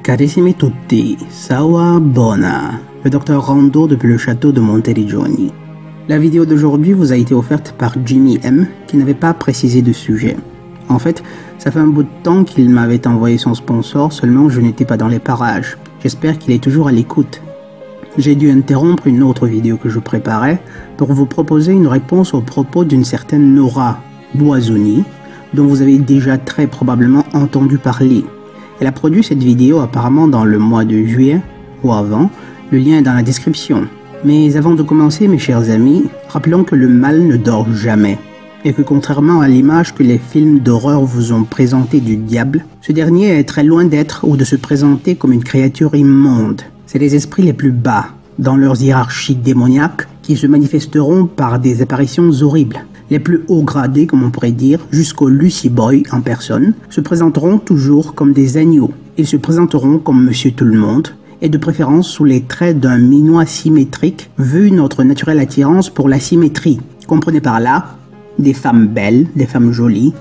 Carissimi tutti, Sawa Bona, le docteur Rando depuis le château de Monteriggioni. La vidéo d'aujourd'hui vous a été offerte par Jimmy M qui n'avait pas précisé de sujet. En fait, ça fait un bout de temps qu'il m'avait envoyé son sponsor, seulement je n'étais pas dans les parages. J'espère qu'il est toujours à l'écoute. J'ai dû interrompre une autre vidéo que je préparais pour vous proposer une réponse aux propos d'une certaine Nora Boisoni, dont vous avez déjà très probablement entendu parler. Elle a produit cette vidéo apparemment dans le mois de juillet ou avant, le lien est dans la description. Mais avant de commencer mes chers amis, rappelons que le mal ne dort jamais et que contrairement à l'image que les films d'horreur vous ont présentée du diable, ce dernier est très loin d'être ou de se présenter comme une créature immonde. C'est les esprits les plus bas, dans leurs hiérarchies démoniaques, qui se manifesteront par des apparitions horribles. Les plus hauts gradés, comme on pourrait dire, jusqu'au Lucy Boy en personne, se présenteront toujours comme des agneaux. Ils se présenteront comme Monsieur Tout-le-Monde, et de préférence sous les traits d'un minois symétrique, vu notre naturelle attirance pour la symétrie. Comprenez par là, des femmes belles, des femmes jolies.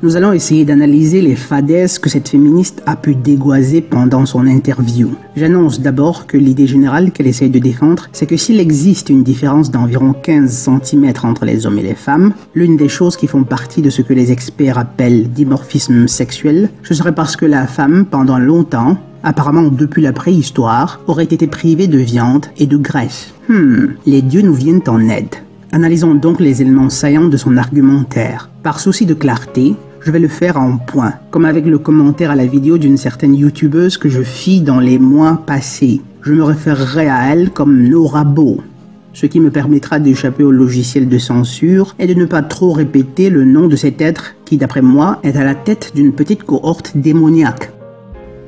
Nous allons essayer d'analyser les fadaises que cette féministe a pu dégoiser pendant son interview. J'annonce d'abord que l'idée générale qu'elle essaye de défendre, c'est que s'il existe une différence d'environ 15 cm entre les hommes et les femmes, l'une des choses qui font partie de ce que les experts appellent dimorphisme sexuel, ce serait parce que la femme, pendant longtemps, apparemment depuis la préhistoire, aurait été privée de viande et de graisse. Les dieux nous viennent en aide. Analysons donc les éléments saillants de son argumentaire. Par souci de clarté, je vais le faire en point, comme avec le commentaire à la vidéo d'une certaine youtubeuse que je fis dans les mois passés. Je me référerai à elle comme Nora Bo, ce qui me permettra d'échapper au logiciel de censure et de ne pas trop répéter le nom de cet être qui, d'après moi, est à la tête d'une petite cohorte démoniaque.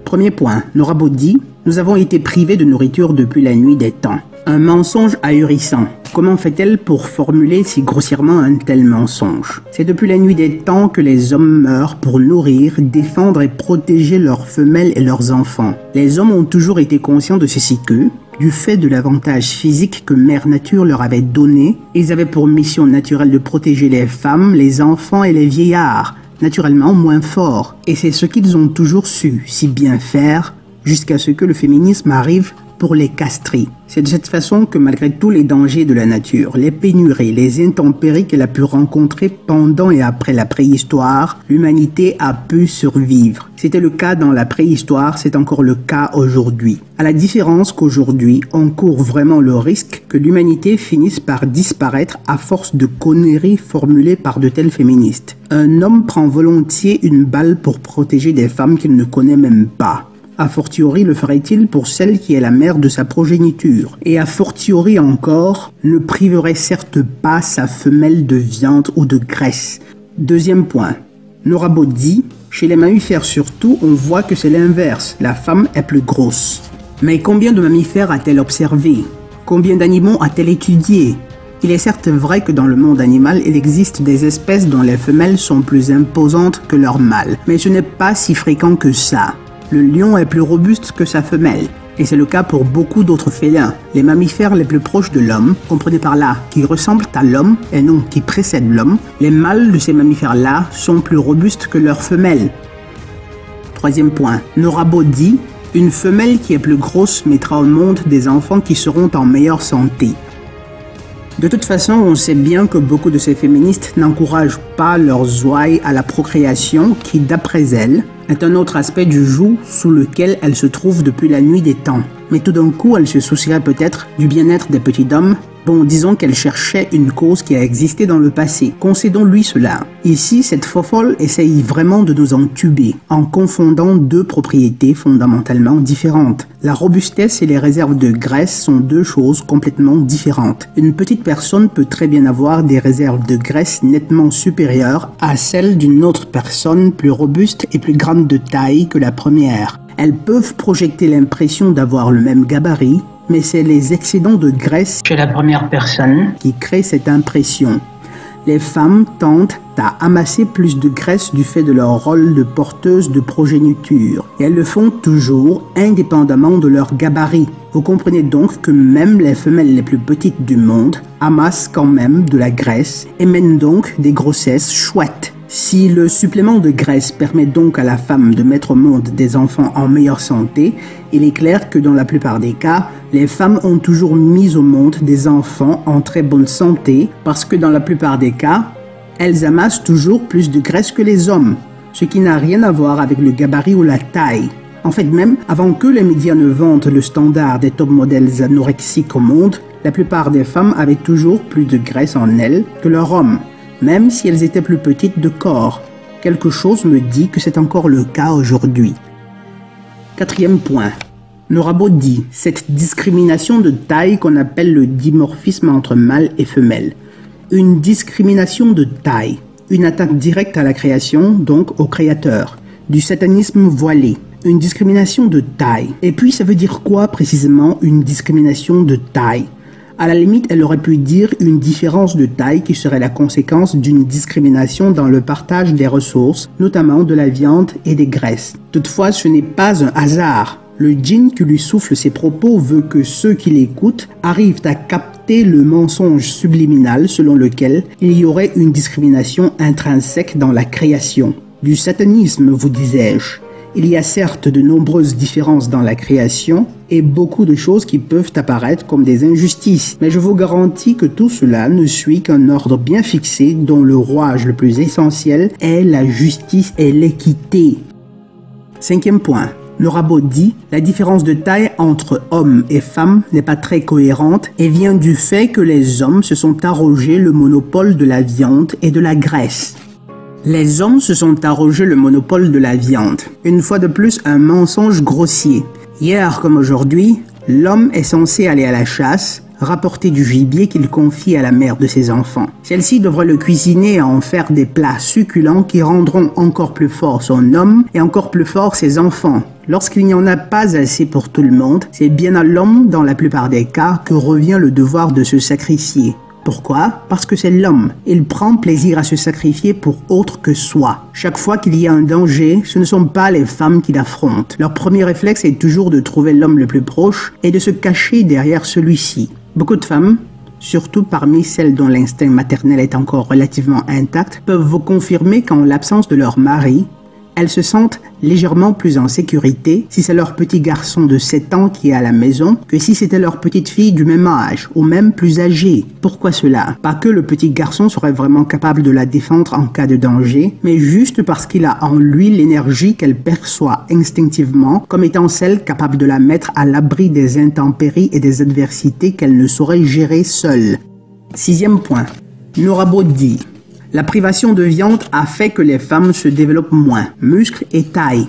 Premier point, Nora Bo dit « Nous avons été privés de nourriture depuis la nuit des temps ». Un mensonge ahurissant. Comment fait-elle pour formuler si grossièrement un tel mensonge? C'est depuis la nuit des temps que les hommes meurent pour nourrir, défendre et protéger leurs femelles et leurs enfants. Les hommes ont toujours été conscients de ceci que, du fait de l'avantage physique que Mère Nature leur avait donné, ils avaient pour mission naturelle de protéger les femmes, les enfants et les vieillards, naturellement moins forts. Et c'est ce qu'ils ont toujours su si bien faire, jusqu'à ce que le féminisme arrive pour les castrer. C'est de cette façon que malgré tous les dangers de la nature, les pénuries, les intempéries qu'elle a pu rencontrer pendant et après la préhistoire, l'humanité a pu survivre. C'était le cas dans la préhistoire, c'est encore le cas aujourd'hui. À la différence qu'aujourd'hui, on court vraiment le risque que l'humanité finisse par disparaître à force de conneries formulées par de tels féministes. Un homme prend volontiers une balle pour protéger des femmes qu'il ne connaît même pas. A fortiori le ferait-il pour celle qui est la mère de sa progéniture. Et a fortiori encore, ne priverait certes pas sa femelle de viande ou de graisse. Deuxième point, Nora Bo dit, chez les mammifères surtout, on voit que c'est l'inverse, la femme est plus grosse. Mais combien de mammifères a-t-elle observé? Combien d'animaux a-t-elle étudié? Il est certes vrai que dans le monde animal, il existe des espèces dont les femelles sont plus imposantes que leurs mâles, mais ce n'est pas si fréquent que ça. Le lion est plus robuste que sa femelle, et c'est le cas pour beaucoup d'autres félins. Les mammifères les plus proches de l'homme, comprenez par là qui ressemblent à l'homme et non qui précèdent l'homme, les mâles de ces mammifères-là sont plus robustes que leurs femelles. Troisième point, Nora Bo dit « Une femelle qui est plus grosse mettra au monde des enfants qui seront en meilleure santé ». De toute façon, on sait bien que beaucoup de ces féministes n'encouragent pas leurs ouailles à la procréation qui, d'après elles, est un autre aspect du joug sous lequel elles se trouvent depuis la nuit des temps. Mais tout d'un coup, elles se soucieraient peut-être du bien-être des petits hommes. Bon, disons qu'elle cherchait une cause qui a existé dans le passé. Concédons-lui cela. Ici, cette fofolle essaye vraiment de nous entuber, en confondant deux propriétés fondamentalement différentes. La robustesse et les réserves de graisse sont deux choses complètement différentes. Une petite personne peut très bien avoir des réserves de graisse nettement supérieures à celles d'une autre personne plus robuste et plus grande de taille que la première. Elles peuvent projeter l'impression d'avoir le même gabarit, mais c'est les excédents de graisse chez la première personne qui créent cette impression. Les femmes tentent à amasser plus de graisse du fait de leur rôle de porteuse de progéniture. Et elles le font toujours indépendamment de leur gabarit. Vous comprenez donc que même les femelles les plus petites du monde amassent quand même de la graisse et mènent donc des grossesses chouettes. Si le supplément de graisse permet donc à la femme de mettre au monde des enfants en meilleure santé, il est clair que dans la plupart des cas, les femmes ont toujours mis au monde des enfants en très bonne santé parce que dans la plupart des cas, elles amassent toujours plus de graisse que les hommes, ce qui n'a rien à voir avec le gabarit ou la taille. En fait, même avant que les médias ne vantent le standard des top modèles anorexiques au monde, la plupart des femmes avaient toujours plus de graisse en elles que leurs hommes, même si elles étaient plus petites de corps. Quelque chose me dit que c'est encore le cas aujourd'hui. 4e point. Norabo dit cette discrimination de taille qu'on appelle le dimorphisme entre mâle et femelle. Une discrimination de taille, une attaque directe à la création, donc au créateur, du satanisme voilé. Une discrimination de taille. Et puis ça veut dire quoi précisément une discrimination de taille? À la limite, elle aurait pu dire une différence de taille qui serait la conséquence d'une discrimination dans le partage des ressources, notamment de la viande et des graisses. Toutefois, ce n'est pas un hasard. Le djinn qui lui souffle ses propos veut que ceux qui l'écoutent arrivent à capter le mensonge subliminal selon lequel il y aurait une discrimination intrinsèque dans la création. Du satanisme, vous disais-je. Il y a certes de nombreuses différences dans la création et beaucoup de choses qui peuvent apparaître comme des injustices, mais je vous garantis que tout cela ne suit qu'un ordre bien fixé dont le rouage le plus essentiel est la justice et l'équité. 5e point. Norabo dit « La différence de taille entre hommes et femmes n'est pas très cohérente et vient du fait que les hommes se sont arrogés le monopole de la viande et de la graisse. » Les hommes se sont arrogés le monopole de la viande. Une fois de plus, un mensonge grossier. Hier comme aujourd'hui, l'homme est censé aller à la chasse, rapporter du gibier qu'il confie à la mère de ses enfants. Celle-ci devrait le cuisiner et en faire des plats succulents qui rendront encore plus fort son homme et encore plus fort ses enfants. Lorsqu'il n'y en a pas assez pour tout le monde, c'est bien à l'homme, dans la plupart des cas, que revient le devoir de se sacrifier. Pourquoi? Parce que c'est l'homme. Il prend plaisir à se sacrifier pour autre que soi. Chaque fois qu'il y a un danger, ce ne sont pas les femmes qui l'affrontent. Leur premier réflexe est toujours de trouver l'homme le plus proche et de se cacher derrière celui-ci. Beaucoup de femmes, surtout parmi celles dont l'instinct maternel est encore relativement intact, peuvent vous confirmer qu'en l'absence de leur mari, elles se sentent légèrement plus en sécurité si c'est leur petit garçon de 7 ans qui est à la maison que si c'était leur petite fille du même âge ou même plus âgée. Pourquoi cela? Pas que le petit garçon serait vraiment capable de la défendre en cas de danger, mais juste parce qu'il a en lui l'énergie qu'elle perçoit instinctivement comme étant celle capable de la mettre à l'abri des intempéries et des adversités qu'elle ne saurait gérer seule. 6e point. Norabo dit: la privation de viande a fait que les femmes se développent moins, muscles et taille.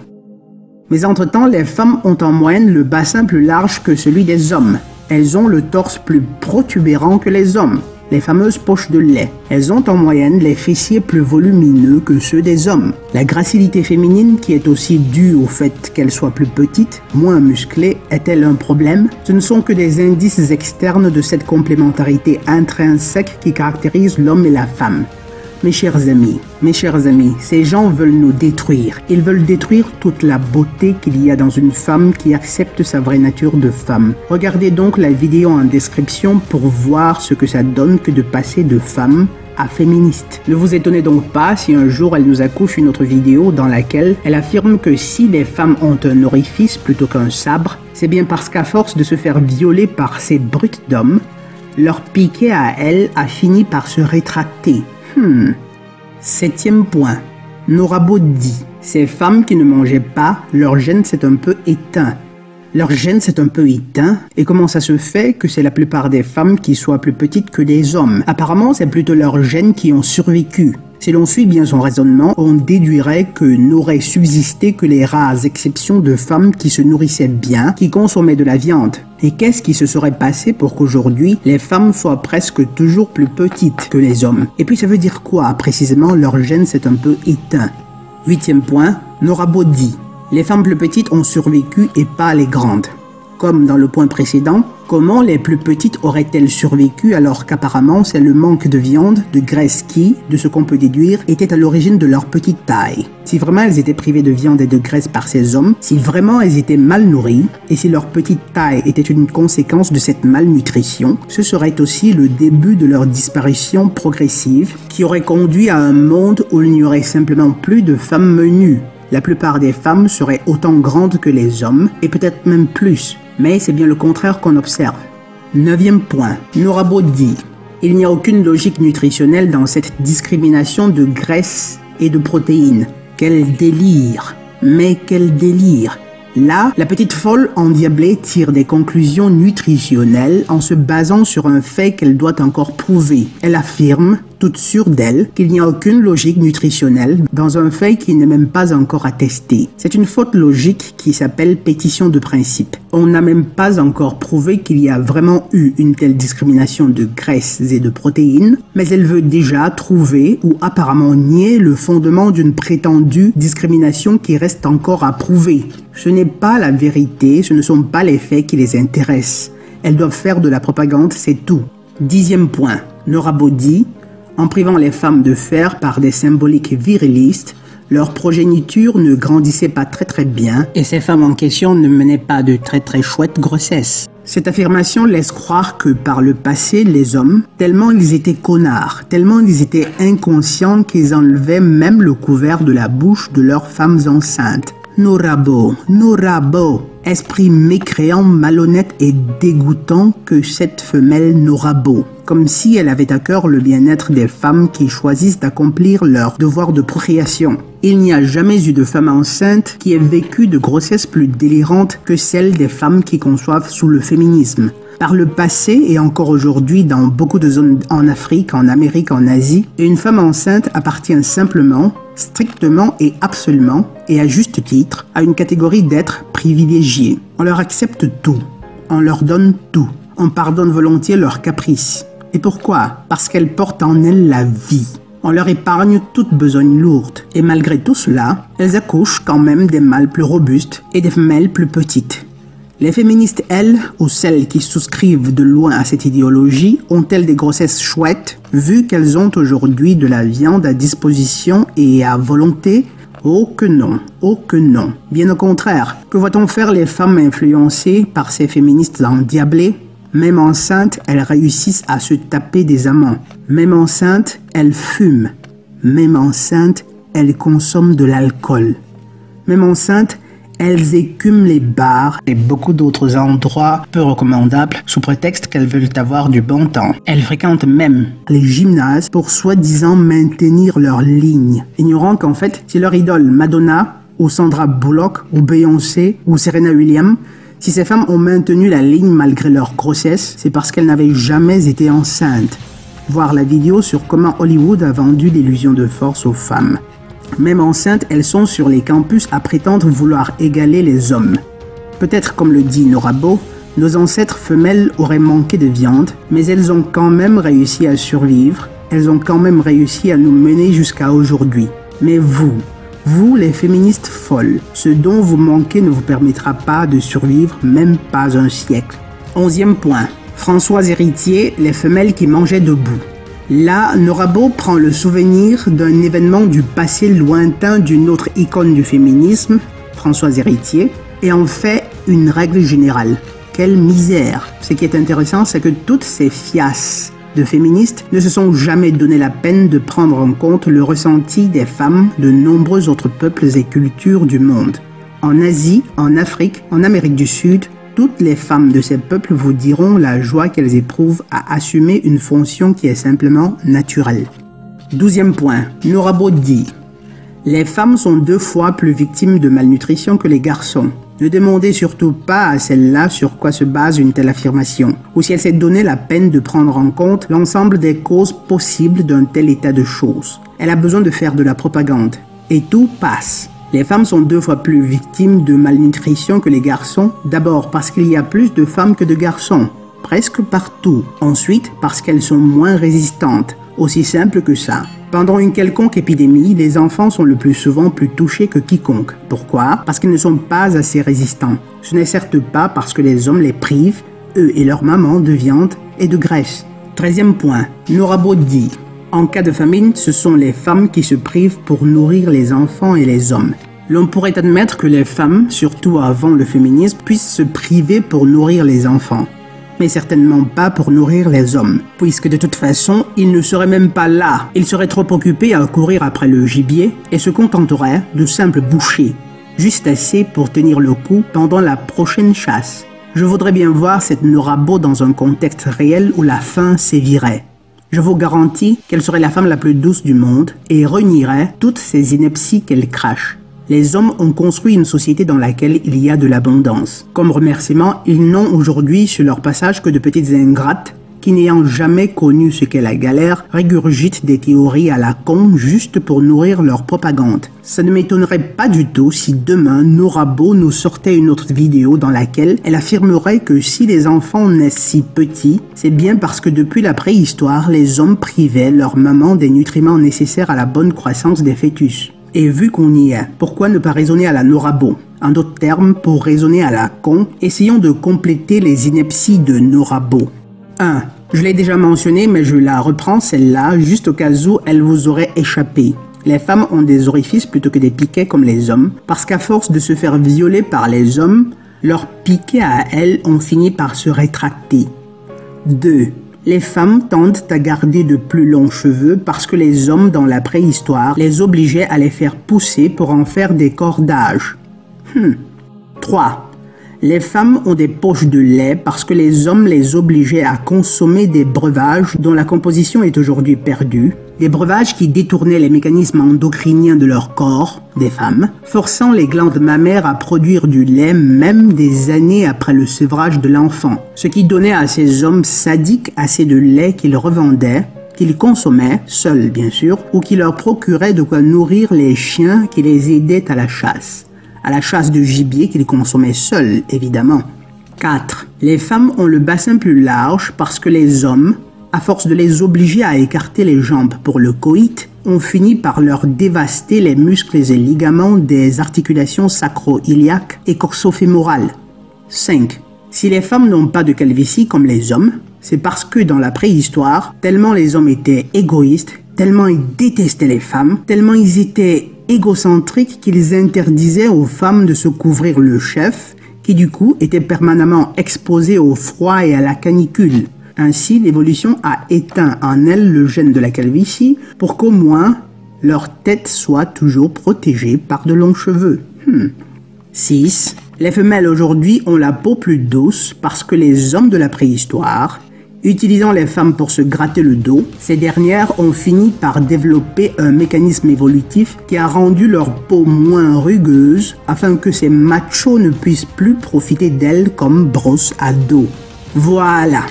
Mais entre-temps, les femmes ont en moyenne le bassin plus large que celui des hommes. Elles ont le torse plus protubérant que les hommes, les fameuses poches de lait. Elles ont en moyenne les fessiers plus volumineux que ceux des hommes. La gracilité féminine, qui est aussi due au fait qu'elles soient plus petites, moins musclées, est-elle un problème? Ce ne sont que des indices externes de cette complémentarité intrinsèque qui caractérise l'homme et la femme. Mes chers amis, ces gens veulent nous détruire. Ils veulent détruire toute la beauté qu'il y a dans une femme qui accepte sa vraie nature de femme. Regardez donc la vidéo en description pour voir ce que ça donne que de passer de femme à féministe. Ne vous étonnez donc pas si un jour elle nous accouche une autre vidéo dans laquelle elle affirme que si les femmes ont un orifice plutôt qu'un sabre, c'est bien parce qu'à force de se faire violer par ces brutes d'hommes, leur piquet à elles a fini par se rétracter. 7e point. Norabo dit: ces femmes qui ne mangeaient pas, leur gène s'est un peu éteint. Leur gène s'est un peu éteint, et comment ça se fait que c'est la plupart des femmes qui soient plus petites que les hommes? Apparemment, c'est plutôt leurs gènes qui ont survécu. Si l'on suit bien son raisonnement, on déduirait que n'auraient subsisté que les rares exceptions de femmes qui se nourrissaient bien, qui consommaient de la viande. Et qu'est-ce qui se serait passé pour qu'aujourd'hui, les femmes soient presque toujours plus petites que les hommes? Et puis ça veut dire quoi, précisément, leur gène s'est un peu éteint? 8e point, Norabo dit: les femmes plus petites ont survécu et pas les grandes. Comme dans le point précédent, comment les plus petites auraient-elles survécu alors qu'apparemment c'est le manque de viande, de graisse qui, de ce qu'on peut déduire, était à l'origine de leur petite taille. Si vraiment elles étaient privées de viande et de graisse par ces hommes, si vraiment elles étaient mal nourries, et si leur petite taille était une conséquence de cette malnutrition, ce serait aussi le début de leur disparition progressive qui aurait conduit à un monde où il n'y aurait simplement plus de femmes menues. La plupart des femmes seraient autant grandes que les hommes, et peut-être même plus. Mais c'est bien le contraire qu'on observe. 9e point. Norabo dit « Il n'y a aucune logique nutritionnelle dans cette discrimination de graisse et de protéines. Quel délire! Mais quel délire! » Là, la petite folle endiablée tire des conclusions nutritionnelles en se basant sur un fait qu'elle doit encore prouver. Elle affirme, toute sûre d'elle, qu'il n'y a aucune logique nutritionnelle dans un fait qui n'est même pas encore attesté. C'est une faute logique qui s'appelle pétition de principe. On n'a même pas encore prouvé qu'il y a vraiment eu une telle discrimination de graisses et de protéines, mais elle veut déjà trouver ou apparemment nier le fondement d'une prétendue discrimination qui reste encore à prouver. Ce n'est pas la vérité, ce ne sont pas les faits qui les intéressent. Elles doivent faire de la propagande, c'est tout. 10e point. Norabo dit « En privant les femmes de fer par des symboliques virilistes, leur progéniture ne grandissait pas très bien et ces femmes en question ne menaient pas de très chouettes grossesses. » Cette affirmation laisse croire que par le passé, les hommes, tellement ils étaient connards, tellement ils étaient inconscients qu'ils enlevaient même le couvert de la bouche de leurs femmes enceintes. Norabo, esprit mécréant, malhonnête et dégoûtant que cette femelle Norabo, comme si elle avait à cœur le bien-être des femmes qui choisissent d'accomplir leur devoir de procréation. Il n'y a jamais eu de femme enceinte qui ait vécu de grossesse plus délirante que celle des femmes qui conçoivent sous le féminisme. Par le passé et encore aujourd'hui dans beaucoup de zones en Afrique, en Amérique, en Asie, une femme enceinte appartient simplement, strictement et absolument, et à juste titre, à une catégorie d'êtres privilégiés. On leur accepte tout, on leur donne tout, on pardonne volontiers leurs caprices. Et pourquoi? Parce qu'elles portent en elles la vie. On leur épargne toute besogne lourde. Et malgré tout cela, elles accouchent quand même des mâles plus robustes et des femelles plus petites. Les féministes, elles, ou celles qui souscrivent de loin à cette idéologie, ont-elles des grossesses chouettes, vu qu'elles ont aujourd'hui de la viande à disposition et à volonté? Oh que non, oh que non. Bien au contraire, que va-t-on faire les femmes influencées par ces féministes endiablées? Même enceintes, elles réussissent à se taper des amants. Même enceintes, elles fument. Même enceintes, elles consomment de l'alcool. Même enceintes, elles écument les bars et beaucoup d'autres endroits peu recommandables sous prétexte qu'elles veulent avoir du bon temps. Elles fréquentent même les gymnases pour soi-disant maintenir leur ligne, ignorant qu'en fait, si leur idole Madonna ou Sandra Bullock ou Beyoncé ou Serena Williams, si ces femmes ont maintenu la ligne malgré leur grossesse, c'est parce qu'elles n'avaient jamais été enceintes. Voir la vidéo sur comment Hollywood a vendu l'illusion de force aux femmes. Même enceintes, elles sont sur les campus à prétendre vouloir égaler les hommes. Peut-être comme le dit Norabo, nos ancêtres femelles auraient manqué de viande, mais elles ont quand même réussi à survivre, elles ont quand même réussi à nous mener jusqu'à aujourd'hui. Mais vous les féministes folles, ce dont vous manquez ne vous permettra pas de survivre même pas un siècle. 11e point. Françoise Héritier, les femelles qui mangeaient debout. Là, Norabo prend le souvenir d'un événement du passé lointain d'une autre icône du féminisme, Françoise Héritier, et en fait une règle générale. Quelle misère! Ce qui est intéressant, c'est que toutes ces fiasses de féministes ne se sont jamais donné la peine de prendre en compte le ressenti des femmes de nombreux autres peuples et cultures du monde. En Asie, en Afrique, en Amérique du Sud, toutes les femmes de ces peuples vous diront la joie qu'elles éprouvent à assumer une fonction qui est simplement naturelle. 12e point. Norabo dit « Les femmes sont 2 fois plus victimes de malnutrition que les garçons. Ne demandez surtout pas à celle-là sur quoi se base une telle affirmation, ou si elle s'est donné la peine de prendre en compte l'ensemble des causes possibles d'un tel état de choses. Elle a besoin de faire de la propagande. Et tout passe. Les femmes sont 2 fois plus victimes de malnutrition que les garçons, d'abord parce qu'il y a plus de femmes que de garçons, presque partout. Ensuite, parce qu'elles sont moins résistantes, aussi simple que ça. Pendant une quelconque épidémie, les enfants sont le plus souvent plus touchés que quiconque. Pourquoi? Parce qu'ils ne sont pas assez résistants. Ce n'est certes pas parce que les hommes les privent, eux et leurs mamans, de viande et de graisse. 13e point, Norabo dit: en cas de famine, ce sont les femmes qui se privent pour nourrir les enfants et les hommes. L'on pourrait admettre que les femmes, surtout avant le féminisme, puissent se priver pour nourrir les enfants. Mais certainement pas pour nourrir les hommes, puisque de toute façon, ils ne seraient même pas là. Ils seraient trop occupés à courir après le gibier et se contenteraient de simples bouchées, juste assez pour tenir le coup pendant la prochaine chasse. Je voudrais bien voir cette Norabo dans un contexte réel où la faim sévirait. Je vous garantis qu'elle serait la femme la plus douce du monde et renierait toutes ces inepties qu'elle crache. Les hommes ont construit une société dans laquelle il y a de l'abondance. Comme remerciement, ils n'ont aujourd'hui sur leur passage que de petites ingrates qui, n'ayant jamais connu ce qu'est la galère, régurgitent des théories à la con juste pour nourrir leur propagande. Ça ne m'étonnerait pas du tout si demain Norabo nous sortait une autre vidéo dans laquelle elle affirmerait que si les enfants naissent si petits, c'est bien parce que depuis la préhistoire, les hommes privaient leur maman des nutriments nécessaires à la bonne croissance des fœtus. Et vu qu'on y est, pourquoi ne pas raisonner à la Norabo? En d'autres termes, pour raisonner à la con, essayons de compléter les inepties de Norabo. 1. Je l'ai déjà mentionné, mais je la reprends celle-là, juste au cas où elle vous aurait échappé. Les femmes ont des orifices plutôt que des piquets comme les hommes, parce qu'à force de se faire violer par les hommes, leurs piquets à elles ont fini par se rétracter. 2. Les femmes tendent à garder de plus longs cheveux parce que les hommes dans la préhistoire les obligeaient à les faire pousser pour en faire des cordages. 3. Les femmes ont des poches de lait parce que les hommes les obligeaient à consommer des breuvages dont la composition est aujourd'hui perdue, des breuvages qui détournaient les mécanismes endocriniens de leur corps, des femmes, forçant les glandes mammaires à produire du lait même des années après le sevrage de l'enfant, ce qui donnait à ces hommes sadiques assez de lait qu'ils revendaient, qu'ils consommaient, seuls bien sûr, ou qui leur procuraient de quoi nourrir les chiens qui les aidaient à la chasse de gibier qu'ils consommaient seuls, évidemment. 4. Les femmes ont le bassin plus large parce que les hommes, à force de les obliger à écarter les jambes pour le coït, ont fini par leur dévaster les muscles et ligaments des articulations sacro-iliaques et corsofémorales. 5. Si les femmes n'ont pas de calvitie comme les hommes, c'est parce que dans la préhistoire, tellement les hommes étaient égoïstes, tellement ils détestaient les femmes, tellement ils étaient égocentriques qu'ils interdisaient aux femmes de se couvrir le chef, qui du coup était permanemment exposé au froid et à la canicule. Ainsi, l'évolution a éteint en elles le gène de la calvitie pour qu'au moins leur tête soit toujours protégée par de longs cheveux. 6. Les femelles aujourd'hui ont la peau plus douce parce que les hommes de la préhistoire, utilisant les femmes pour se gratter le dos, ces dernières ont fini par développer un mécanisme évolutif qui a rendu leur peau moins rugueuse afin que ces machos ne puissent plus profiter d'elles comme brosse à dos. Voilà.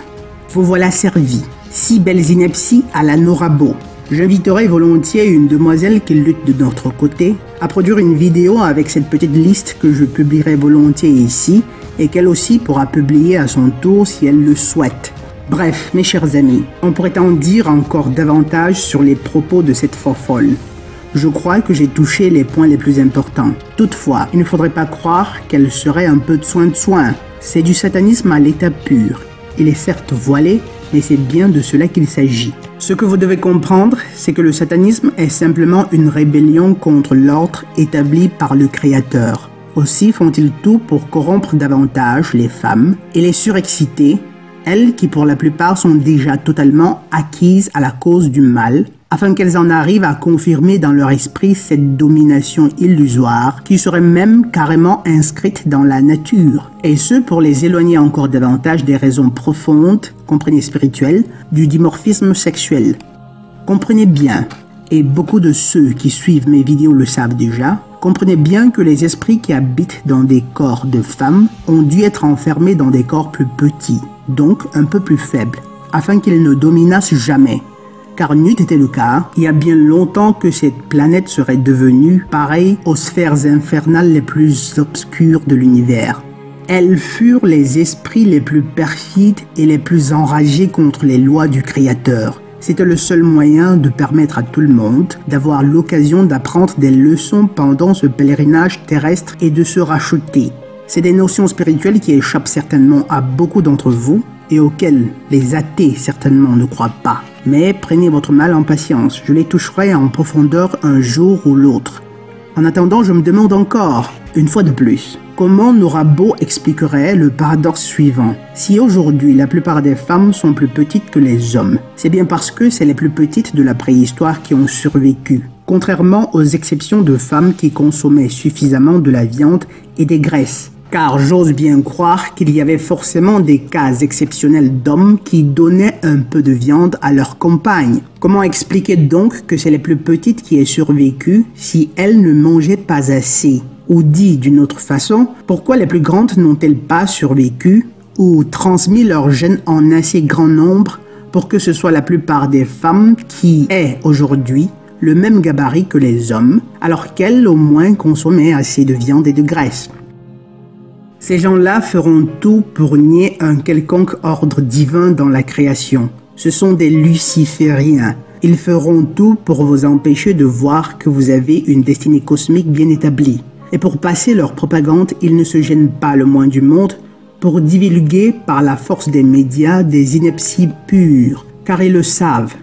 Vous voilà servi. 6 belles inepties à la Norabo. J'inviterai volontiers une demoiselle qui lutte de notre côté à produire une vidéo avec cette petite liste que je publierai volontiers ici et qu'elle aussi pourra publier à son tour si elle le souhaite. Bref, mes chers amis, on pourrait en dire encore davantage sur les propos de cette fofolle. Je crois que j'ai touché les points les plus importants. Toutefois, il ne faudrait pas croire qu'elle serait un peu de soin. C'est du satanisme à l'état pur. Il est certes voilé, mais c'est bien de cela qu'il s'agit. Ce que vous devez comprendre, c'est que le satanisme est simplement une rébellion contre l'ordre établi par le Créateur. Aussi font-ils tout pour corrompre davantage les femmes et les surexciter, elles qui pour la plupart sont déjà totalement acquises à la cause du mal, afin qu'elles en arrivent à confirmer dans leur esprit cette domination illusoire qui serait même carrément inscrite dans la nature, et ce pour les éloigner encore davantage des raisons profondes, comprenez spirituelles, du dimorphisme sexuel. Comprenez bien, et beaucoup de ceux qui suivent mes vidéos le savent déjà, comprenez bien que les esprits qui habitent dans des corps de femmes ont dû être enfermés dans des corps plus petits, donc un peu plus faibles, afin qu'ils ne dominassent jamais. Car n'eût été le cas, il y a bien longtemps que cette planète serait devenue pareille aux sphères infernales les plus obscures de l'univers. Elles furent les esprits les plus perfides et les plus enragés contre les lois du Créateur. C'était le seul moyen de permettre à tout le monde d'avoir l'occasion d'apprendre des leçons pendant ce pèlerinage terrestre et de se racheter. C'est des notions spirituelles qui échappent certainement à beaucoup d'entre vous et auxquelles les athées certainement ne croient pas. Mais prenez votre mal en patience, je les toucherai en profondeur un jour ou l'autre. En attendant, je me demande encore, une fois de plus, comment Norabo expliquerait le paradoxe suivant. Si aujourd'hui la plupart des femmes sont plus petites que les hommes, c'est bien parce que c'est les plus petites de la préhistoire qui ont survécu. Contrairement aux exceptions de femmes qui consommaient suffisamment de la viande et des graisses. Car j'ose bien croire qu'il y avait forcément des cas exceptionnels d'hommes qui donnaient un peu de viande à leurs compagnes. Comment expliquer donc que c'est les plus petites qui aient survécu si elles ne mangeaient pas assez? Ou dit d'une autre façon, pourquoi les plus grandes n'ont-elles pas survécu ou transmis leurs gènes en assez grand nombre pour que ce soit la plupart des femmes qui aient aujourd'hui le même gabarit que les hommes, alors qu'elles au moins consommaient assez de viande et de graisse? Ces gens-là feront tout pour nier un quelconque ordre divin dans la création. Ce sont des lucifériens. Ils feront tout pour vous empêcher de voir que vous avez une destinée cosmique bien établie. Et pour passer leur propagande, ils ne se gênent pas le moins du monde pour divulguer par la force des médias des inepties pures, car ils le savent.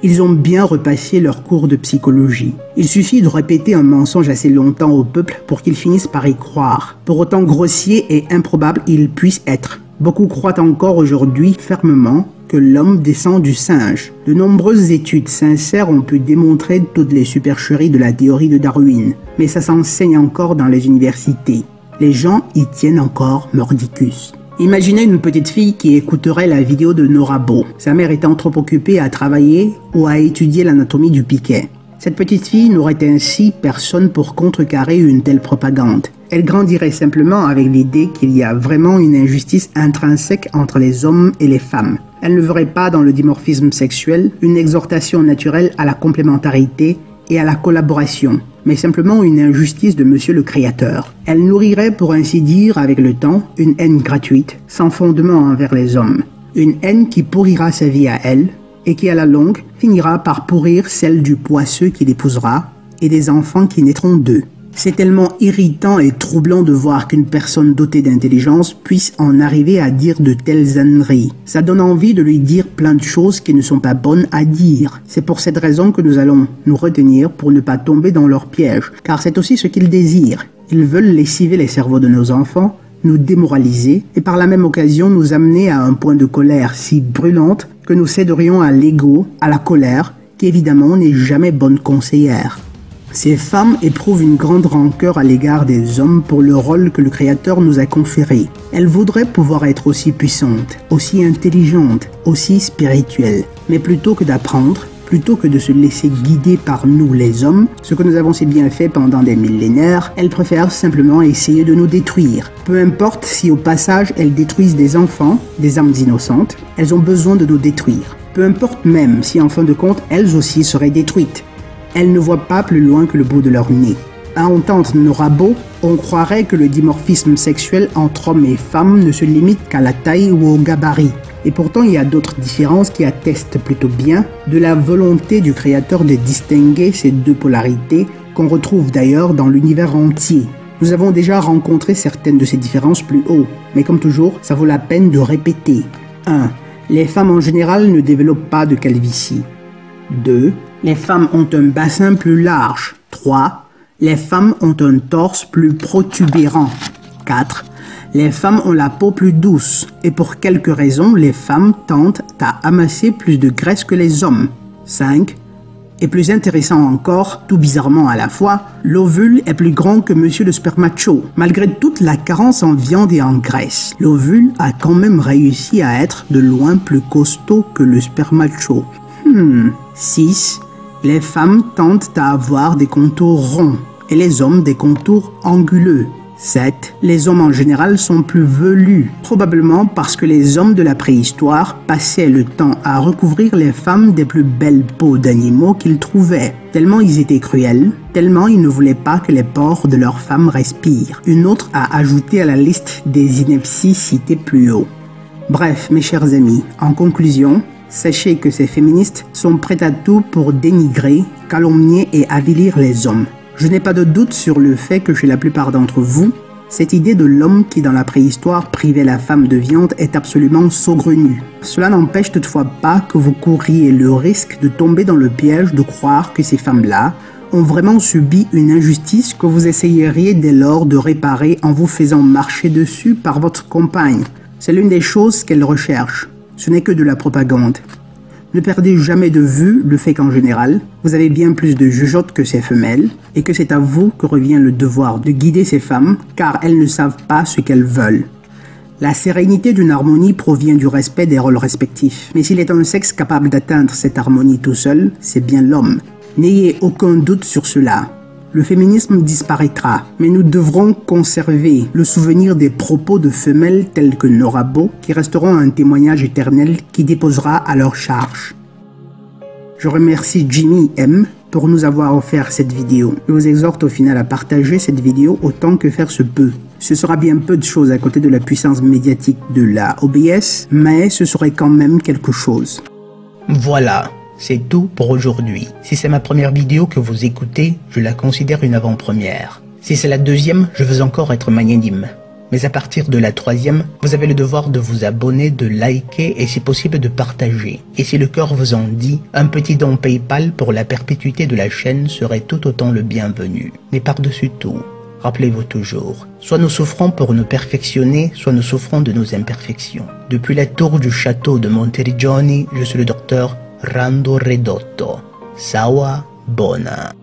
Ils ont bien repassé leur cours de psychologie. Il suffit de répéter un mensonge assez longtemps au peuple pour qu'ils finissent par y croire. Pour autant grossier et improbable il puisse être. Beaucoup croient encore aujourd'hui fermement que l'homme descend du singe. De nombreuses études sincères ont pu démontrer toutes les supercheries de la théorie de Darwin, mais ça s'enseigne encore dans les universités. Les gens y tiennent encore mordicus. Imaginez une petite fille qui écouterait la vidéo de Norabo, sa mère étant trop occupée à travailler ou à étudier l'anatomie du piquet. Cette petite fille n'aurait ainsi personne pour contrecarrer une telle propagande. Elle grandirait simplement avec l'idée qu'il y a vraiment une injustice intrinsèque entre les hommes et les femmes. Elle ne verrait pas dans le dimorphisme sexuel une exhortation naturelle à la complémentarité et à la collaboration, mais simplement une injustice de Monsieur le Créateur. Elle nourrirait pour ainsi dire avec le temps une haine gratuite, sans fondement envers les hommes. Une haine qui pourrira sa vie à elle et qui à la longue finira par pourrir celle du poisseux qui l'épousera et des enfants qui naîtront d'eux. C'est tellement irritant et troublant de voir qu'une personne dotée d'intelligence puisse en arriver à dire de telles âneries. Ça donne envie de lui dire plein de choses qui ne sont pas bonnes à dire. C'est pour cette raison que nous allons nous retenir pour ne pas tomber dans leur piège, car c'est aussi ce qu'ils désirent. Ils veulent lessiver les cerveaux de nos enfants, nous démoraliser et par la même occasion nous amener à un point de colère si brûlante que nous céderions à l'ego, à la colère, qui évidemment n'est jamais bonne conseillère. Ces femmes éprouvent une grande rancœur à l'égard des hommes pour le rôle que le Créateur nous a conféré. Elles voudraient pouvoir être aussi puissantes, aussi intelligentes, aussi spirituelles. Mais plutôt que d'apprendre, plutôt que de se laisser guider par nous les hommes, ce que nous avons si bien fait pendant des millénaires, elles préfèrent simplement essayer de nous détruire. Peu importe si au passage elles détruisent des enfants, des âmes innocentes, elles ont besoin de nous détruire. Peu importe même si en fin de compte elles aussi seraient détruites. Elles ne voient pas plus loin que le bout de leur nez. À entendre Norabo, on croirait que le dimorphisme sexuel entre hommes et femmes ne se limite qu'à la taille ou au gabarit. Et pourtant, il y a d'autres différences qui attestent plutôt bien de la volonté du Créateur de distinguer ces deux polarités qu'on retrouve d'ailleurs dans l'univers entier. Nous avons déjà rencontré certaines de ces différences plus haut, mais comme toujours, ça vaut la peine de répéter. 1. Les femmes en général ne développent pas de calvitie. 2. Les femmes ont un bassin plus large. 3. Les femmes ont un torse plus protubérant. 4. Les femmes ont la peau plus douce. Et pour quelques raisons, les femmes tendent à amasser plus de graisse que les hommes. 5. Et plus intéressant encore, tout bizarrement à la fois, l'ovule est plus grand que monsieur le spermacho. Malgré toute la carence en viande et en graisse, l'ovule a quand même réussi à être de loin plus costaud que le spermacho. 6. Les femmes tendent à avoir des contours ronds et les hommes des contours anguleux. 7. Les hommes en général sont plus velus, probablement parce que les hommes de la préhistoire passaient le temps à recouvrir les femmes des plus belles peaux d'animaux qu'ils trouvaient, tellement ils étaient cruels, tellement ils ne voulaient pas que les pores de leurs femmes respirent. Une autre à ajouter à la liste des inepties citées plus haut. Bref, mes chers amis, en conclusion, Sachez que ces féministes sont prêtes à tout pour dénigrer, calomnier et avilir les hommes. Je n'ai pas de doute sur le fait que chez la plupart d'entre vous, cette idée de l'homme qui dans la préhistoire privait la femme de viande est absolument saugrenue. Cela n'empêche toutefois pas que vous courriez le risque de tomber dans le piège de croire que ces femmes-là ont vraiment subi une injustice que vous essayeriez dès lors de réparer en vous faisant marcher dessus par votre compagne. C'est l'une des choses qu'elles recherchent. Ce n'est que de la propagande. Ne perdez jamais de vue le fait qu'en général, vous avez bien plus de jugeotes que ces femelles et que c'est à vous que revient le devoir de guider ces femmes car elles ne savent pas ce qu'elles veulent. La sérénité d'une harmonie provient du respect des rôles respectifs. Mais s'il est un sexe capable d'atteindre cette harmonie tout seul, c'est bien l'homme. N'ayez aucun doute sur cela. Le féminisme disparaîtra, mais nous devrons conserver le souvenir des propos de femelles telles que Nora Bo, qui resteront un témoignage éternel qui déposera à leur charge. Je remercie Jimmy M pour nous avoir offert cette vidéo. Je vous exhorte au final à partager cette vidéo autant que faire se peut. Ce sera bien peu de choses à côté de la puissance médiatique de la OBS, mais ce serait quand même quelque chose. Voilà. C'est tout pour aujourd'hui. Si c'est ma première vidéo que vous écoutez, je la considère une avant-première. Si c'est la deuxième, je veux encore être magnanime. Mais à partir de la troisième, vous avez le devoir de vous abonner, de liker et si possible de partager. Et si le cœur vous en dit, un petit don PayPal pour la perpétuité de la chaîne serait tout autant le bienvenu. Mais par-dessus tout, rappelez-vous toujours, soit nous souffrons pour nous perfectionner, soit nous souffrons de nos imperfections. Depuis la tour du château de Monteriggioni, je suis le docteur Rando Redotto. Sawa Bona.